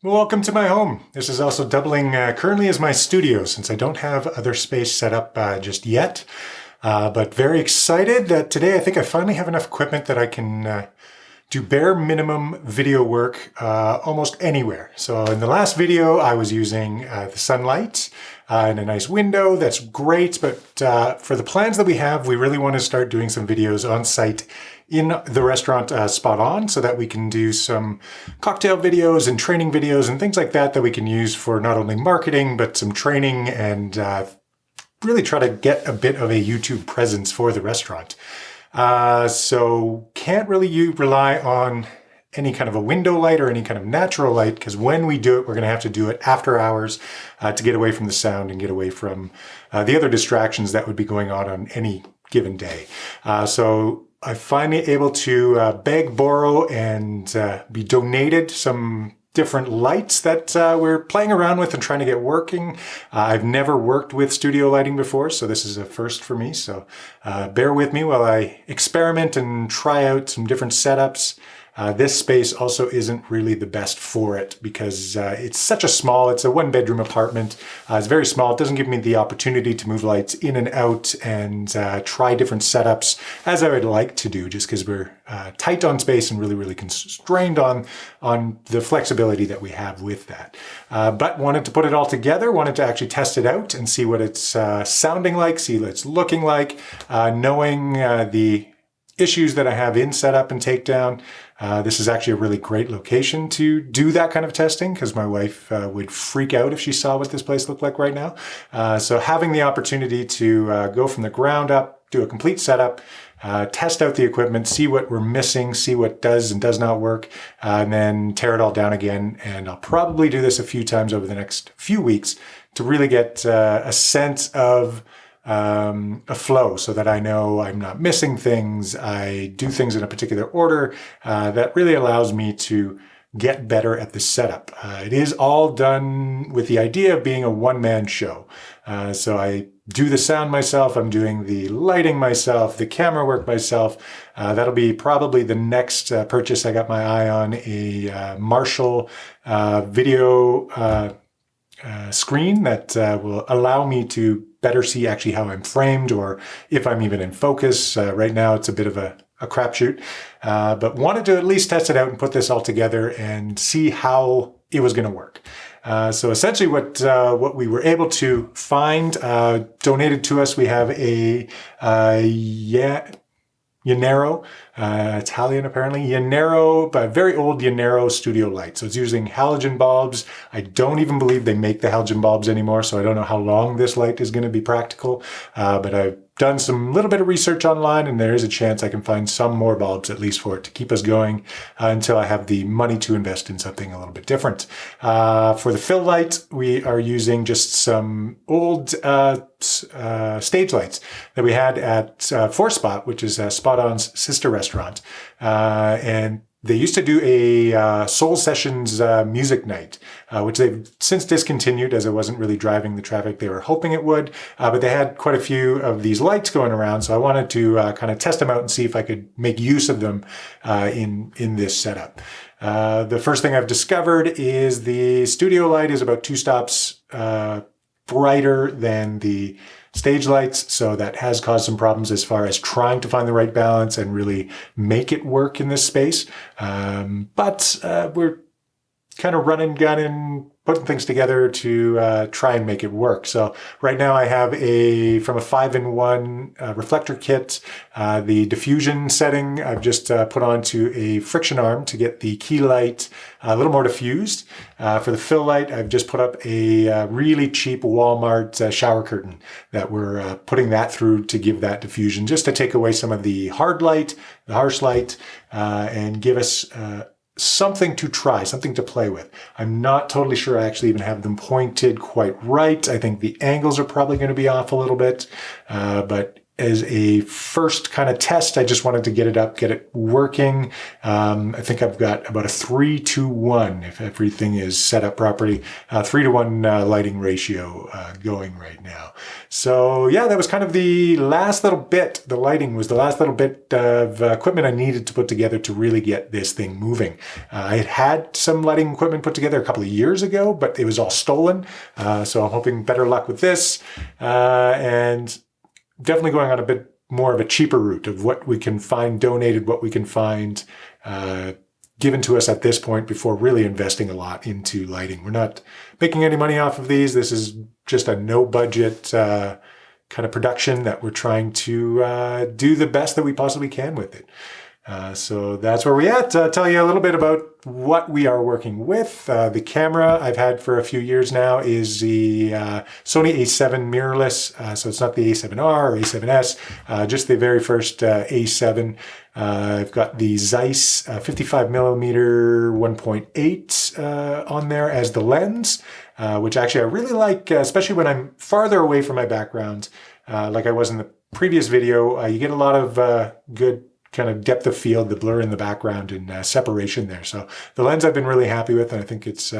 Welcome to my home. This is also doubling currently as my studio since I don't have other space set up just yet. But very excited that today I think I finally have enough equipment that I can do bare minimum video work almost anywhere. So in the last video I was using the sunlight and a nice window. That's great, but for the plans that we have, we really want to start doing some videos on site in the restaurant Spot On so that we can do some cocktail videos and training videos and things like that that we can use for not only marketing but some training and really try to get a bit of a YouTube presence for the restaurant. So can't really rely on any kind of a window light or any kind of natural light, because when we do it, we're going to have to do it after hours to get away from the sound and get away from the other distractions that would be going on any given day. So I'm finally able to beg, borrow, and be donated some different lights that we're playing around with and trying to get working. I've never worked with studio lighting before, so this is a first for me. So bear with me while I experiment and try out some different setups. This space also isn't really the best for it because it's a one-bedroom apartment. It's very small. It doesn't give me the opportunity to move lights in and out and try different setups as I would like to do, just because we're tight on space and really, really constrained on the flexibility that we have with that. But wanted to put it all together, wanted to actually test it out and see what it's sounding like, see what it's looking like, knowing the issues that I have in setup and takedown. This is actually a really great location to do that kind of testing because my wife would freak out if she saw what this place looked like right now. So having the opportunity to go from the ground up, do a complete setup, test out the equipment, see what we're missing, see what does and does not work, and then tear it all down again. And I'll probably do this a few times over the next few weeks to really get a sense of a flow so that I know I'm not missing things. I do things in a particular order that really allows me to get better at the setup. It is all done with the idea of being a one-man show. So I do the sound myself. I'm doing the lighting myself, the camera work myself. That'll be probably the next purchase I got my eye on, a Marshall video screen that will allow me to better see actually how I'm framed or if I'm even in focus. Right now it's a bit of a crapshoot, but wanted to at least test it out and put this all together and see how it was going to work. So essentially what we were able to find donated to us, we have a Yanero, Italian apparently, Yanero, but very old Yanero studio light. So it's using halogen bulbs. I don't even believe they make the halogen bulbs anymore, so I don't know how long this light is going to be practical. But I've done some little bit of research online, and there is a chance I can find some more bulbs at least for it to keep us going until I have the money to invest in something a little bit different. For the fill light, we are using just some old stage lights that we had at Four Spot, which is Spot On's sister restaurant. And they used to do a Soul Sessions music night, which they've since discontinued as it wasn't really driving the traffic they were hoping it would. But they had quite a few of these lights going around, so I wanted to kind of test them out and see if I could make use of them in this setup. The first thing I've discovered is the studio light is about 2 stops brighter than the stage lights, so that has caused some problems as far as trying to find the right balance and really make it work in this space. But we're kind of running, gunning, putting things together to try and make it work. So right now I have from a 5-in-1 reflector kit, the diffusion setting I've just put onto a friction arm to get the key light a little more diffused. For the fill light, I've just put up a really cheap Walmart shower curtain that we're putting that through to give that diffusion, just to take away some of the hard light, the harsh light, and give us something to try, something to play with. I'm not totally sure I actually even have them pointed quite right. I think the angles are probably going to be off a little bit, but as a first kind of test, I just wanted to get it up, get it working. I think I've got about a 3-to-1, if everything is set up properly, 3-to-1 lighting ratio going right now. So yeah, that was kind of the last little bit. The lighting was the last little bit of equipment I needed to put together to really get this thing moving. I had some lighting equipment put together a couple of years ago, but it was all stolen. So I'm hoping better luck with this. And definitely going on a bit more of a cheaper route of what we can find donated, what we can find given to us at this point before really investing a lot into lighting. We're not making any money off of these. This is just a no budget kind of production that we're trying to do the best that we possibly can with it. So that's where we're at. Tell you a little bit about what we are working with. The camera I've had for a few years now is the Sony A7 mirrorless. So it's not the A7R or A7S, just the very first A7. I've got the Zeiss 55mm 1.8 on there as the lens, which actually I really like, especially when I'm farther away from my background, like I was in the previous video. You get a lot of good kind of depth of field, the blur in the background, and separation there. So the lens I've been really happy with, and I think it's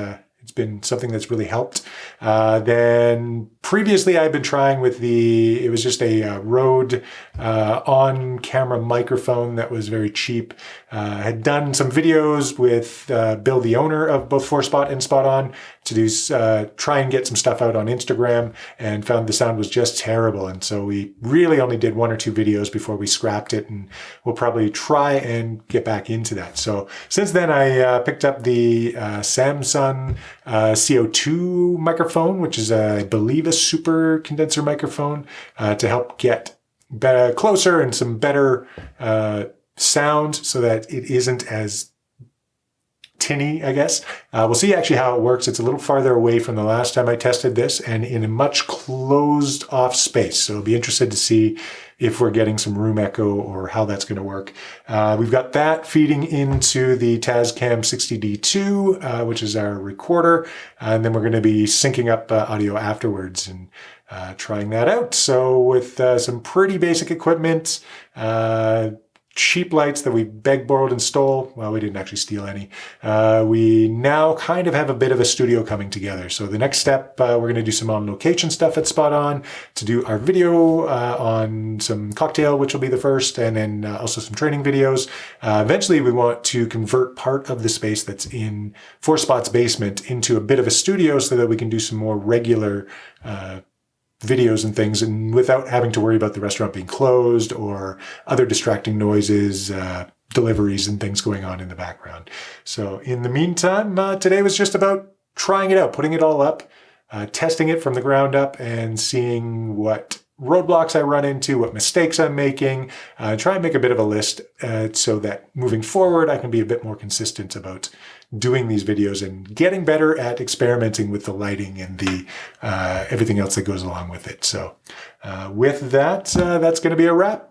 been something that's really helped. Then previously I've been trying with it was just a Rode on-camera microphone that was very cheap. I had done some videos with Bill, the owner of both 4Spot and Spot On, to do try and get some stuff out on Instagram, and found the sound was just terrible. And so we really only did 1 or 2 videos before we scrapped it, and we'll probably try and get back into that. So since then I picked up the Samsung CO2 microphone, which is, I believe, a super condenser microphone to help get closer and some better sound so that it isn't as tinny, I guess. We'll see actually how it works. It's a little farther away from the last time I tested this and in a much closed off space. So I'll be interested to see if we're getting some room echo or how that's going to work. We've got that feeding into the Tascam 60D2, which is our recorder. And then we're going to be syncing up audio afterwards and trying that out. So with some pretty basic equipment, cheap lights that we begged, borrowed, and stole. Well, we didn't actually steal any. We now kind of have a bit of a studio coming together. So the next step, we're going to do some on-location stuff at Spot On to do our video on some cocktail, which will be the first, and then also some training videos. Eventually, we want to convert part of the space that's in 4Spot's basement into a bit of a studio so that we can do some more regular videos and things, and without having to worry about the restaurant being closed or other distracting noises, deliveries and things going on in the background. So in the meantime, today was just about trying it out, putting it all up, testing it from the ground up and seeing what roadblocks I run into, what mistakes I'm making, try and make a bit of a list so that moving forward I can be a bit more consistent about doing these videos and getting better at experimenting with the lighting and the everything else that goes along with it. So with that, that's going to be a wrap.